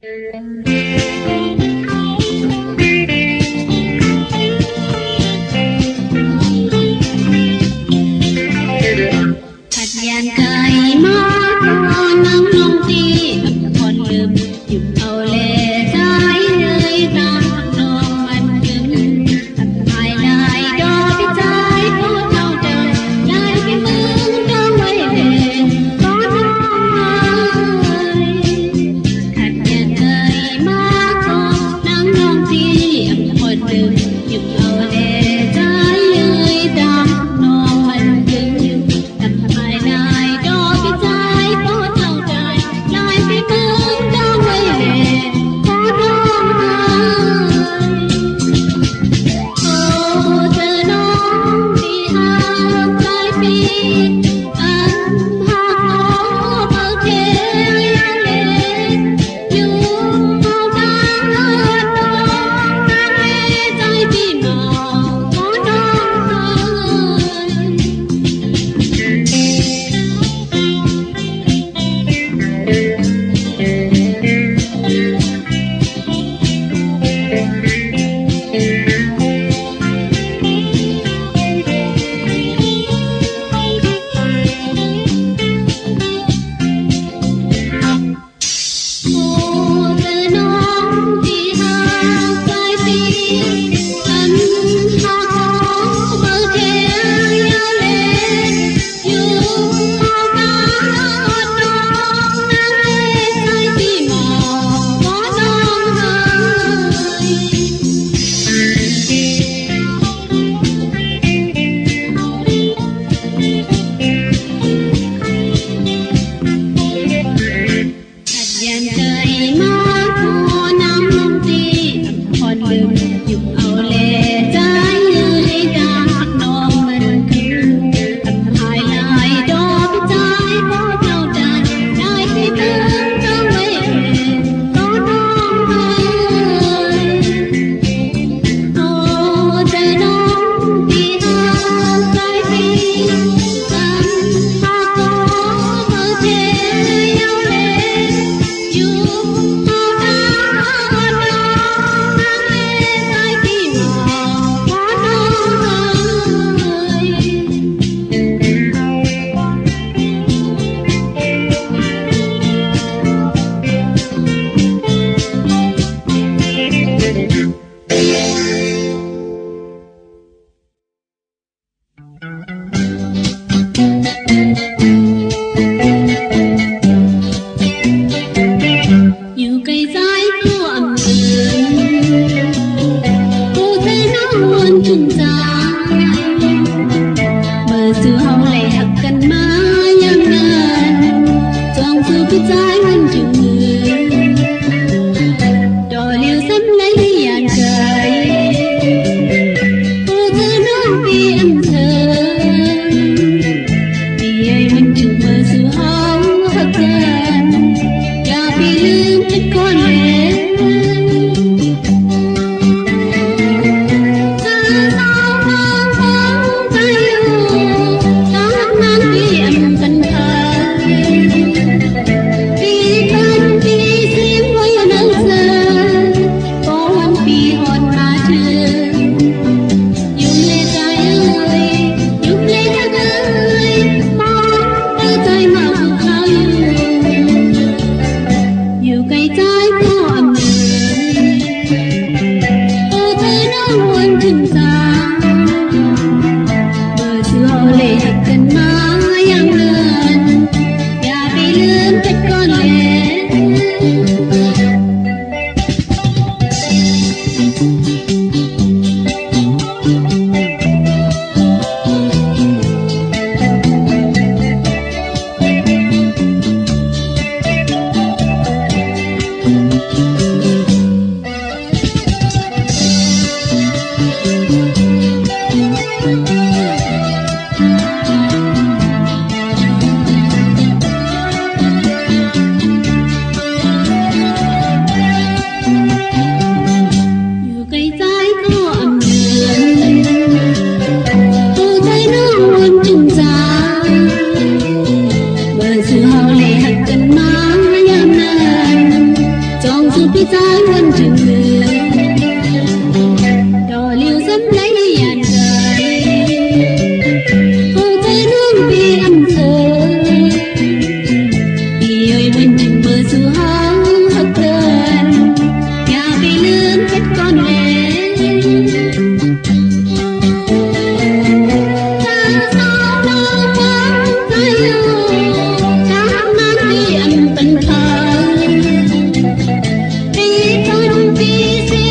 ขัดยันไก่มาตอนนั่งลงตีคนลืมหยุดเอาเลใจเลยตามทำนองมันจึงภายในดอกพิจัยโคตรเท่าเดิมได้ที่มึงจองไว้เลยก็น้องเอ๋ยขัดยันไก่มาตอนนั่งลงตีคนลืมหยุดเอาเลใจเลยตามทำนองมันจึงภายในดอกพิจัยโคตรเท่าเดิมได้ที่มึงจองไว้เลยก็น้องเอ๋ย โอ้เธอน้องที่หากใจปีอันหากน้องเบอร์เทเลอยู่เข้าทางเอิดน้องนั่งเลใจพี่มองก็น้องโอ้เธอน้องที่หากใจปีอันหากน้องเบอร์เทเลอยู่เข้าทางเอิดน้องนั่งเลใจพี่มองก็น้องเอ๋ย ขัดยันเคยมาขอน้ำลงตีคนลืมหยุดเอาเลใจเลยตามน้องมันคือภายในดอกพิจัยพอเข้าใจได้ที่มึงจองไว้ก็น้องเอ๋ย โอ้เธอน้องที่หากใจปีอันหากขอเบอร์เทเลอยู่เข้าทางเอิดน้องนั่งเลใจพี่มองก็น้องเอ๋อยู่ไกลสายผู้อำเภอผู้เธอน้องวนจุงใจเมื่อสื่อเฮาไหลหักกันมาอย่างนั้นจองสู่พิจัยมันจึงมือดอเลียวซ้ำไหลอย่างใจผู้เธอน้องปีอำเภอปีไอ้มันจึงเมื่อสื่อเฮาหักกันอย่าไปลืมทุกคนเลยเธอสาวมองมองใจอยู่ตอนนั้นพี่อำกันพาพี่ พี่จ้าวันถึงมือรอเลี้ยวซ้ำไหลยันใจเข้าใจน้องพี่อำเภอพี่เอ้ยวันถึงเบอร์สู่หางหักเกินอย่าไปลืมเพชรก้อนแหวนปี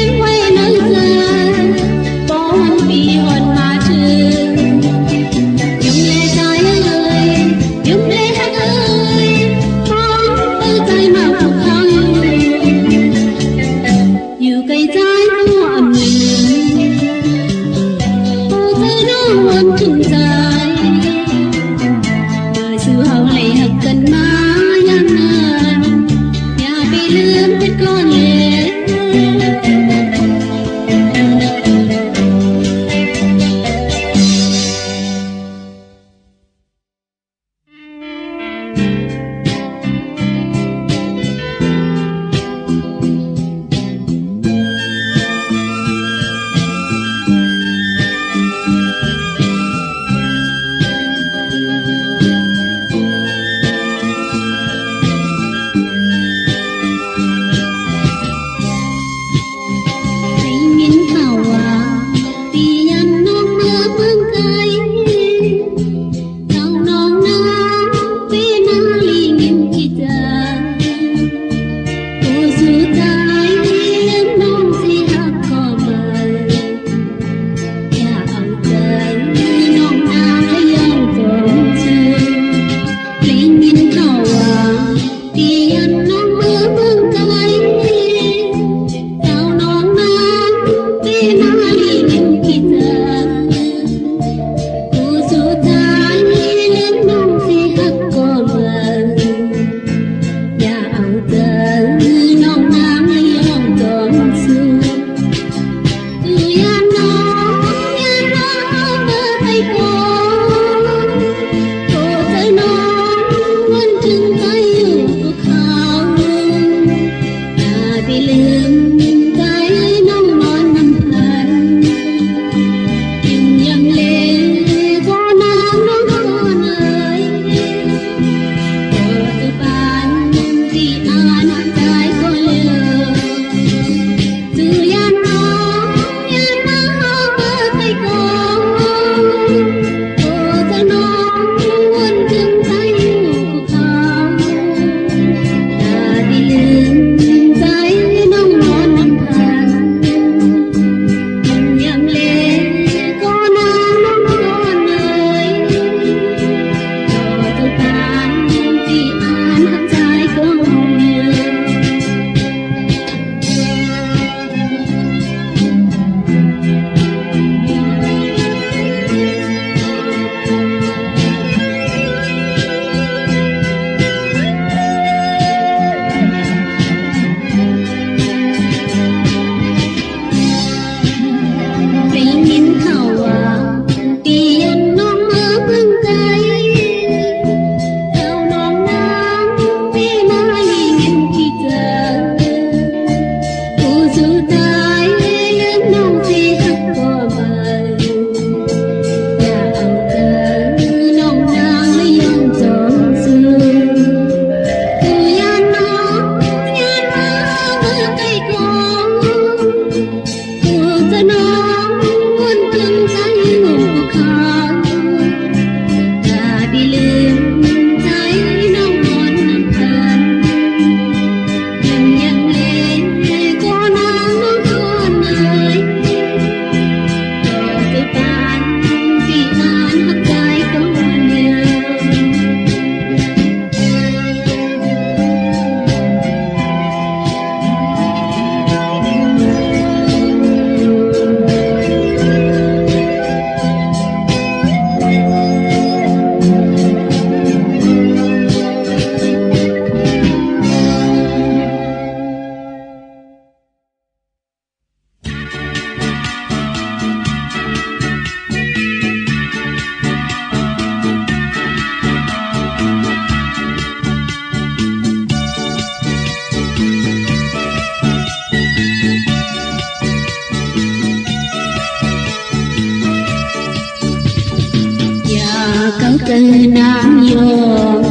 เจอนางยอง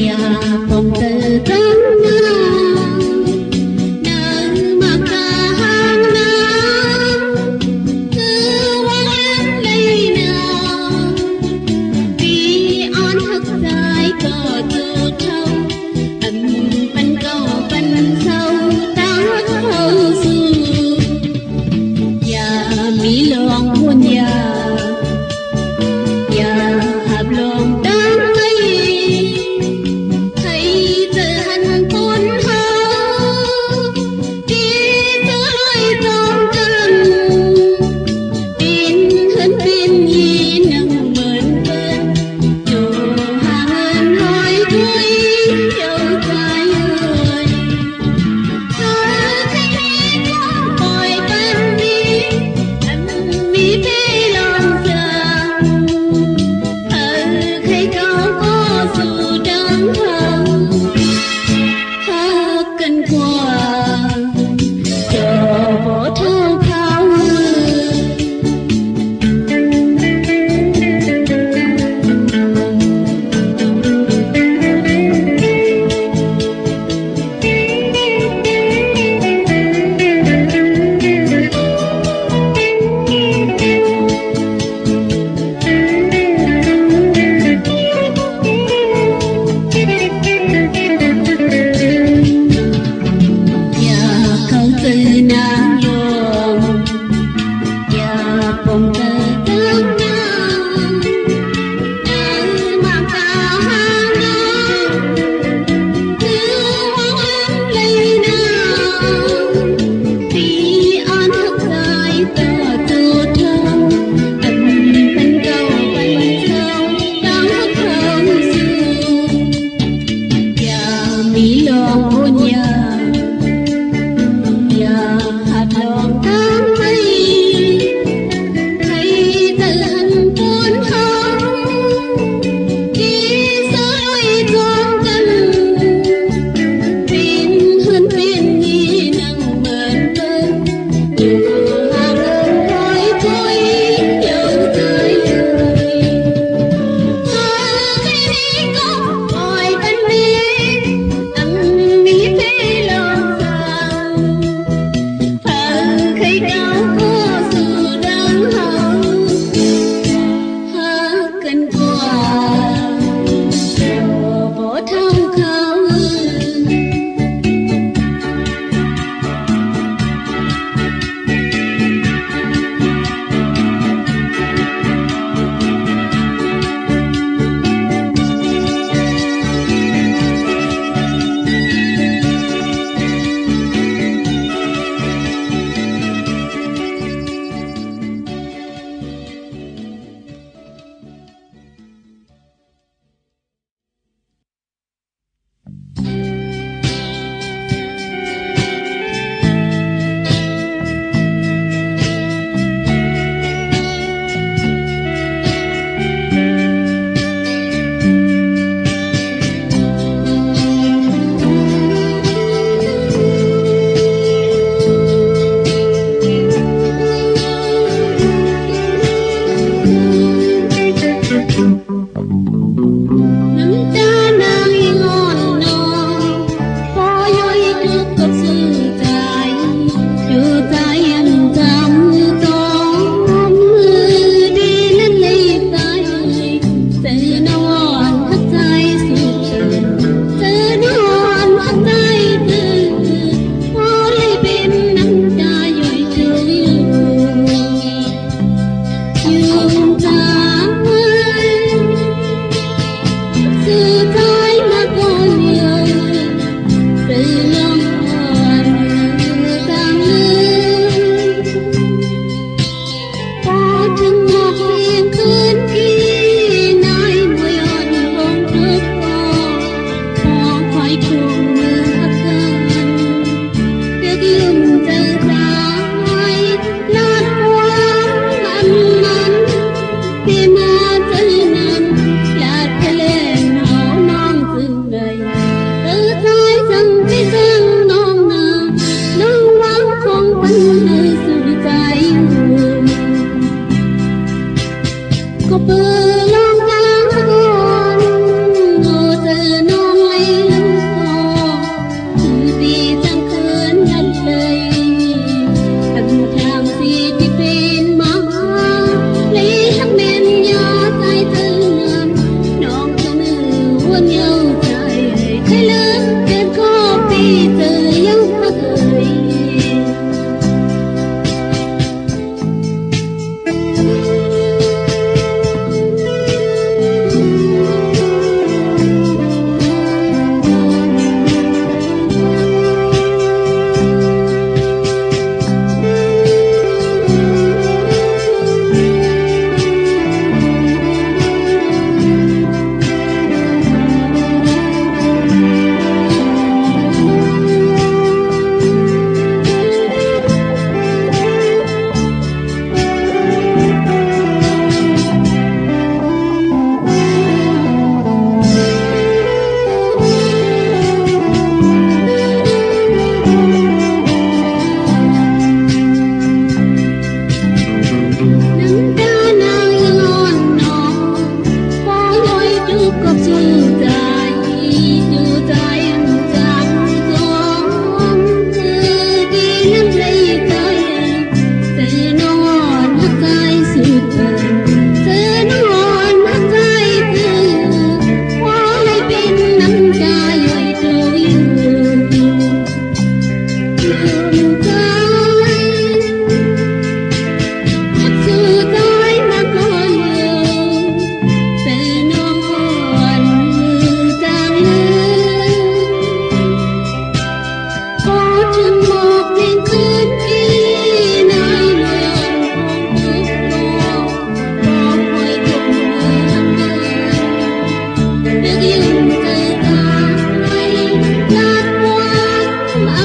อยากคงเจอตั้งนานนางมากลางน้ำคือว่าได้นางปีอ่อนทักใจก็จูดเท่าปันเก่าปันเศร้าตาเข้าสู่อย่ามีลองพุ่นยาอย่าหับลงดังไงให้เจอหันคนหาที่เธอให้จองกันปีนขึ้นปีนยีนั่งเหมือนเพื่อนอยู่ห่างเหินหอยคุยเที่ยวใจเลยเธอที่มีความปล่อยเป็นนี้อันมีพี่ลองเจอให้เขาก็สู่ดังทางหักกันกว่าจะบ่เท่าเขา น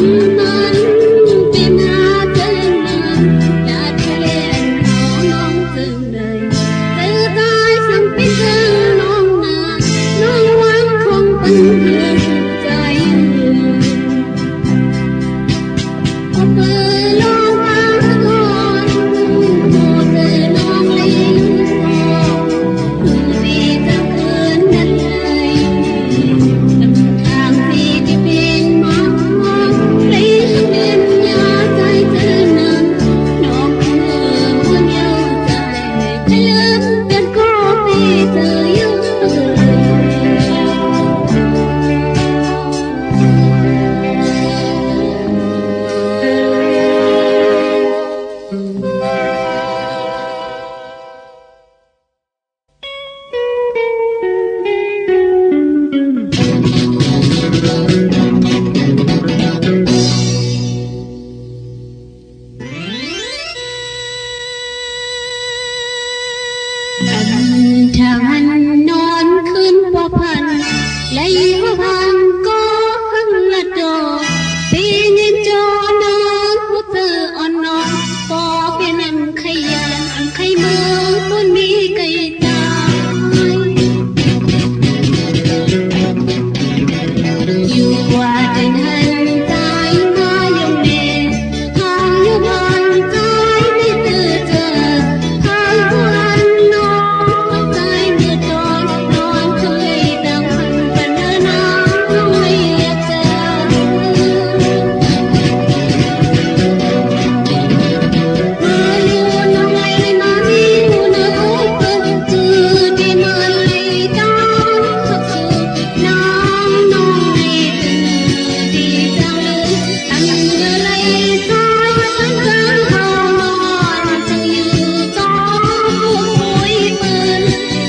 ำมันเป็นอาเจนนั้นอยากทะเลน้องจึงเลยเธอตายสังเป็นเธอน้องนาน้องหวังคงเป็นเพื่อนใจพอเปิดลองวางก่อนพอเธอน้องเลี้ยงคือดีจะเกินนั้นเลยทางที่จะเป็นมาเลี้ยงเป็นยาใจเธอนั้นน้องเธอเมื่อเดียวใจจะลืมกันก็ไม่เธออยู่ทางนอนขึ้นบ่พันและอีกพันก็หังละดอกปีนี้จอนอนผู้เธออ่อนนอนพอเป็นอันขยันอันใครมือคนมีไก่ตายอยู่กว่าเดินหันใจมายงเนทางอยู่บ้านใจไม่เจอเจอทางผู้อันนอนใจเมื่อตอนนอนเคยดังพันปันเดินน้ำไม่อยากเจอมาลูน้องไงมามีหูน้องเปิ้ลคือที่มาเลยตอนขับสู่น้ำน้องในตื่นดีจังเลยตั้งเมื่อไรใจฉันกลางห้องนอนจึงอยู่จอคุยปืน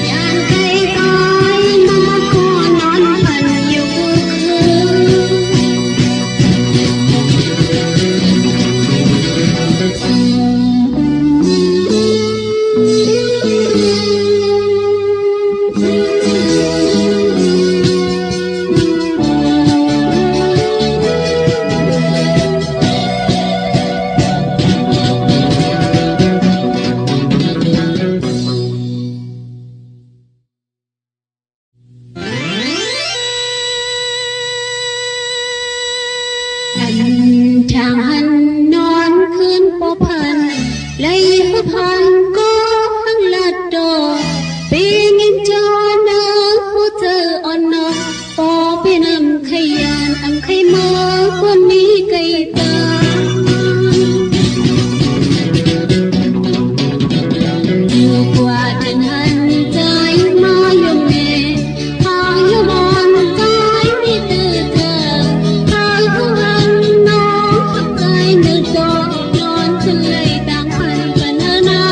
ยานใครตายมาขอนอนพันอยู่คืทางหันนอนคืนปอพันเลยผู้พันก็หังละดอกปีงินจอนะผู้เธออ่อนนอนปอเป็นอำขยันอำไขมาคนมีไก่ตาอยู่กว่าเดินหันใจมายงเนทางอยู่บอนใจไม่ตื่นเธอทางผู้หันน้องใจนึกดอกนอนขึ้นเลยต่างพันกันนา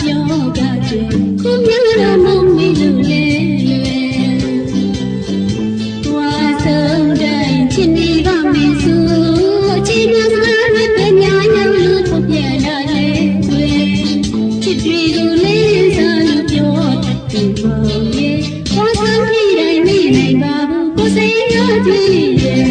ပြောကကြွယ်ခုများတော့မမီလို့လေလွယ်သွားဆုံးတိုင်းချစ်နေပါမယ်ဆိုချစ်များစကားနဲ့ပညာရောက်လို့ဖပြလာလေလွယ်ချစ်တွေကိုလေးစားလို့ပြောတတ်တယ်ပေါ့ရဲ့သွားဆုံးပြီးတိုင်းမိနိုင်ပါဘူးကိုယ်စိတ်ရကြည့်ရဲ့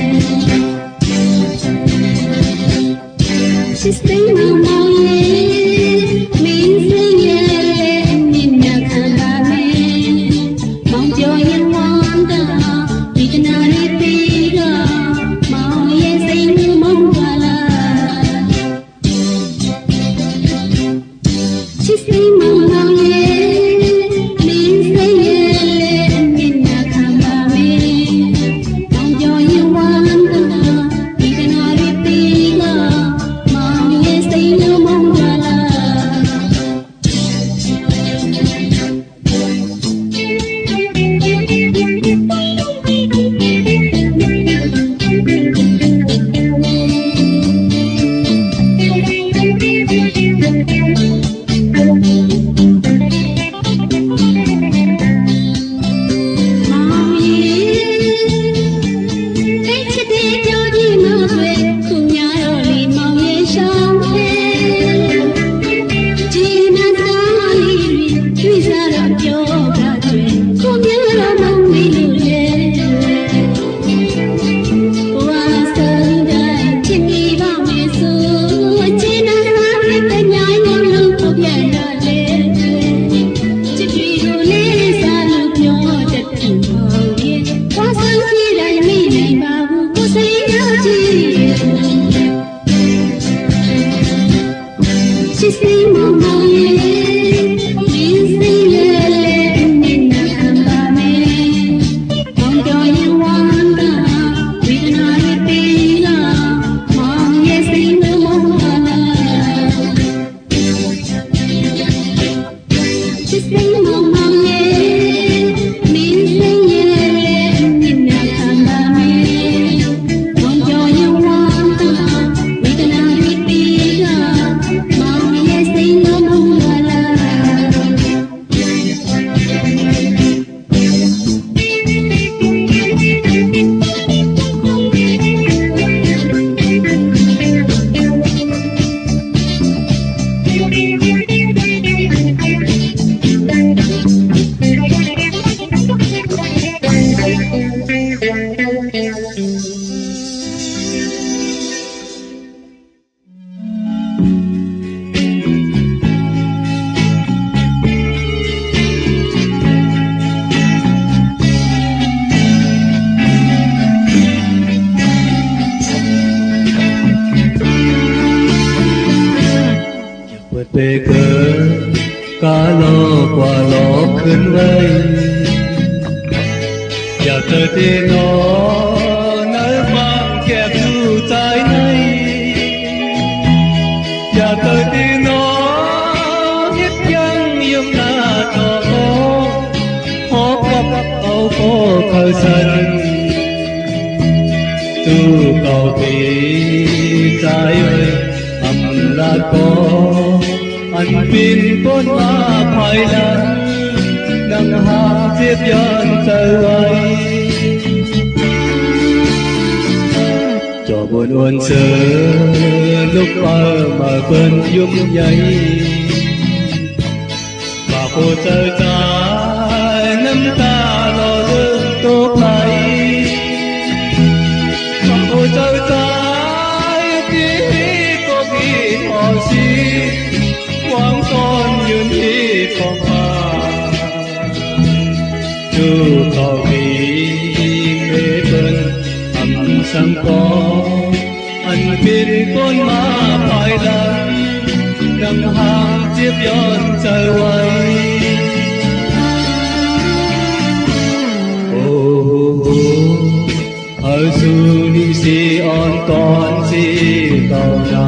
She's staying on my way, means yeah, ninna khabame. Mong joy and wonder, we can only be go. Mong yes, sing mong wala. She's staying on my way, means yeah, ninna khabame. Mong joy and wonder, we can only be go. She's singing on my way, she's singing ninna khabame. Mong joy and wonder, we can only be love. Mong yes, sing mong wala. She's singing on my way, means singing ninna khabame. Mong joy and wonder, we can only be love. Sing mong wala. Bề cờ cá lo qua lo khấn vây, giờ tới thì nó nơi mang kẹp chu trái này, giờ tới thì nó hếtยังยังหน้าต่อหอบกับเอาโคเข้าสันตู้เก่าตีใจเอ้ยอำลาก่ออันบินบนมาภายหลังดังหาเทียบย้อนใจไว้จอบนอวนเสือลูกป่ามาเปิ้นยุ่มใหญ่มาโคเจอใจน้ำตาหล่อเลื่อนตกไหลมาโคเจอใจที่ก็มีพอสีหวังซ่อนยืนที่ของฟ้าดูเขามีเมฆเป็นทำสังกออันเป็นก้นมาภายหลังดังหางเจียบย้อนใจไว้โอ้โหเอาสู่นิสีอ่อนก่อนสีเก่าหนา